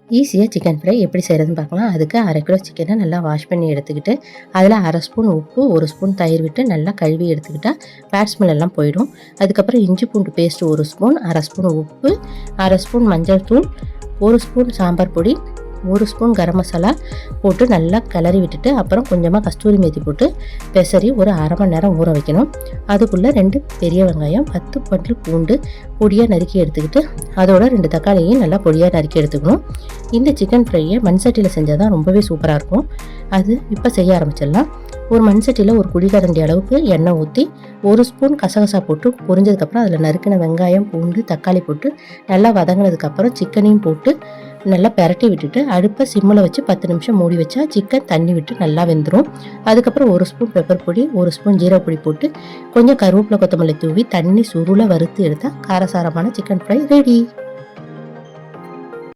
ஈஸியாக chicken fry எப்படி செய்கிறதுன்னு பார்க்கலாம். அதுக்கு 1/2 கிலோ சிக்கனை நல்லா வாஷ் பண்ணி எடுத்துக்கிட்டு அதில் 1/2 ஸ்பூன் உப்பு 1 ஸ்பூன் தயிர் விட்டு நல்லா கழுவி எடுத்துக்கிட்டால் பேட் ஸ்மெல் எல்லாம் போயிடும். அதுக்கப்புறம் இஞ்சி பூண்டு பேஸ்ட்டு 1 ஸ்பூன், 1/2 ஸ்பூன் உப்பு, 1/2 ஸ்பூன் மஞ்சள் தூள், 1 ஸ்பூன் சாம்பார் பொடி, 1 ஸ்பூன் கரம் மசாலா போட்டு நல்லா கிளறி விட்டுட்டு அப்புறம் கொஞ்சமாக கஸ்தூரி மேத்தி போட்டு பெசரி ஒரு 1/2 மணி நேரம் ஊற வைக்கணும். அதுக்குள்ளே 2 பெரிய வெங்காயம், 10 பல் பூண்டு பொடியாக நறுக்கி எடுத்துக்கிட்டு அதோட 2 தக்காளியையும் நல்லா பொடியாக நறுக்கி எடுத்துக்கணும். இந்த சிக்கன் ஃப்ரையை மண் சட்டியில் செஞ்சால் தான் ரொம்பவே சூப்பராக இருக்கும். அது இப்போ செய்ய ஆரம்பிச்சிடலாம். ஒரு மண் சட்டியில் ஒரு குழிக்கரண்டி அளவுக்கு எண்ணெய் ஊற்றி 1 ஸ்பூன் கசகசா போட்டு பொரிஞ்சதுக்கப்புறம் அதில் நறுக்கின வெங்காயம், பூண்டு, தக்காளி போட்டு நல்லா வதங்கினதுக்கப்புறம் சிக்கனையும் போட்டு நல்லா பெரட்டி விட்டுட்டு அடுப்பை சிம்மில் வச்சு 10 நிமிஷம் மூடி வச்சா சிக்கன் தண்ணி விட்டு நல்லா வெந்துடும். அதுக்கப்புறம் 1 ஸ்பூன் பெப்பர் பொடி, 1 ஸ்பூன் ஜீரகப்பொடி போட்டு கொஞ்சம் கருவேப்பிலை கொத்தமல்லி தூவி தண்ணி சுருள வறுத்து எடுத்தால் காரசாரமான சிக்கன் ஃப்ரை ரெடி.